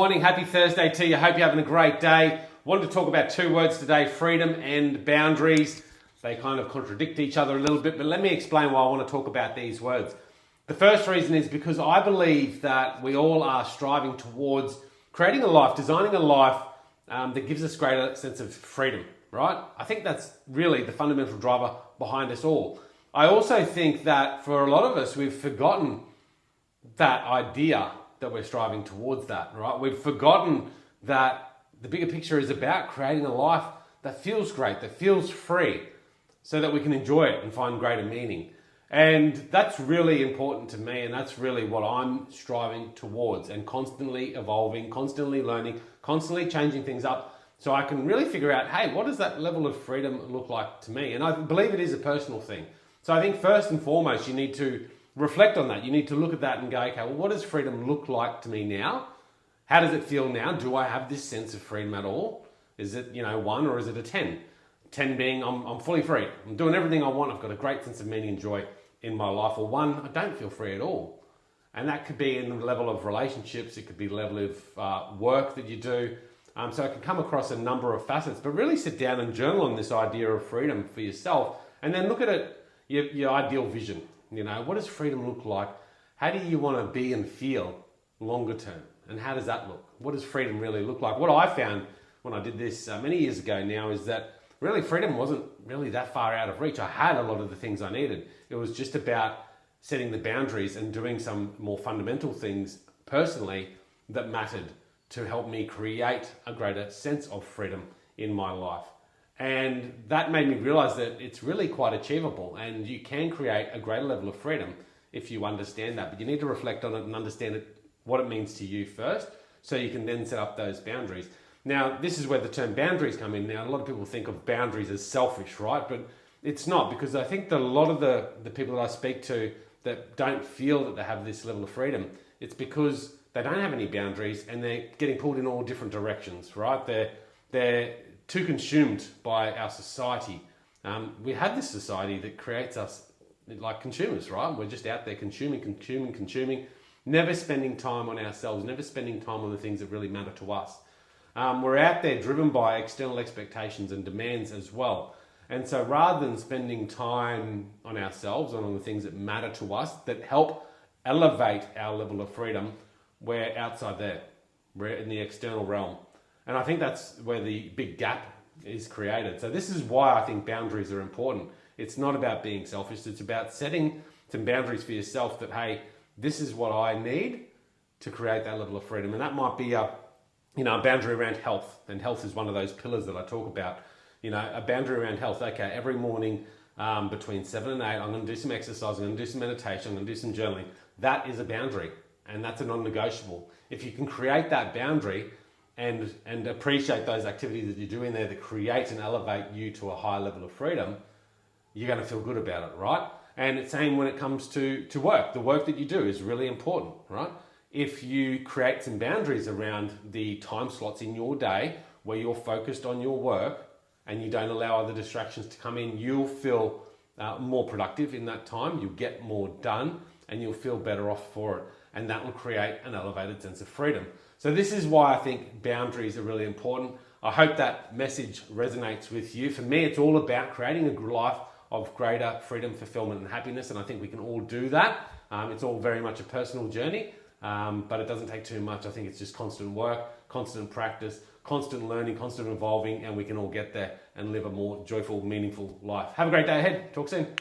morning. Happy Thursday to you. Hope you're having a great day. Wanted to talk about two words today, freedom and boundaries. They kind of contradict each other a little bit, but let me explain why I want to talk about these words. The first reason is because I believe that we all are striving towards creating a life, designing a life that gives us greater sense of freedom, right? I think that's really the fundamental driver behind us all. I also think that for a lot of us, we've forgotten that idea that we're striving towards that, right? We've forgotten that the bigger picture is about creating a life that feels great, that feels free, so that we can enjoy it and find greater meaning. And that's really important to me, and that's really what I'm striving towards, and constantly evolving, constantly learning, constantly changing things up so I can really figure out, hey, what does that level of freedom look like to me? And I believe it is a personal thing. So I think first and foremost, you need to reflect on that. You need to look at that and go, okay, well, what does freedom look like to me now? How does it feel now? Do I have this sense of freedom at all? Is it, 1 or is it a 10? 10 being I'm fully free. I'm doing everything I want. I've got a great sense of meaning and joy in my life. Or 1, I don't feel free at all. And that could be in the level of relationships. It could be the level of work that you do. So it can come across a number of facets. But really sit down and journal on this idea of freedom for yourself. And then look at it, your ideal vision. What does freedom look like? How do you want to be and feel longer term? And how does that look? What does freedom really look like? What I found when I did this many years ago now is that really freedom wasn't really that far out of reach. I had a lot of the things I needed. It was just about setting the boundaries and doing some more fundamental things personally that mattered to help me create a greater sense of freedom in my life. And that made me realize that it's really quite achievable, and you can create a greater level of freedom if you understand that. But you need to reflect on it and understand what it means to you first, so you can then set up those boundaries. Now, this is where the term boundaries come in. Now, a lot of people think of boundaries as selfish, right? But it's not, because I think that a lot of the people that I speak to that don't feel that they have this level of freedom, it's because they don't have any boundaries and they're getting pulled in all different directions, right? They're too consumed by our society. We have this society that creates us like consumers, right? We're just out there consuming, never spending time on ourselves, never spending time on the things that really matter to us. We're out there driven by external expectations and demands as well. And so rather than spending time on ourselves and on the things that matter to us, that help elevate our level of freedom, we're outside there. We're in the external realm. And I think that's where the big gap is created. So this is why I think boundaries are important. It's not about being selfish. It's about setting some boundaries for yourself that, hey, this is what I need to create that level of freedom. And that might be a boundary around health. And health is one of those pillars that I talk about. A boundary around health. Okay, every morning between 7 and 8, I'm going to do some exercise, I'm going to do some meditation, I'm going to do some journaling. That is a boundary, and that's a non-negotiable. If you can create that boundary and appreciate those activities that you do in there that create and elevate you to a higher level of freedom, you're going to feel good about it, right? And it's same when it comes to work. The work that you do is really important, right? If you create some boundaries around the time slots in your day where you're focused on your work and you don't allow other distractions to come in, you'll feel more productive in that time, you'll get more done, and you'll feel better off for it. And that will create an elevated sense of freedom. So this is why I think boundaries are really important. I hope that message resonates with you. For me, it's all about creating a life of greater freedom, fulfillment, and happiness. And I think we can all do that. It's all very much a personal journey, but it doesn't take too much. I think it's just constant work, constant practice, constant learning, constant evolving, and we can all get there and live a more joyful, meaningful life. Have a great day ahead. Talk soon.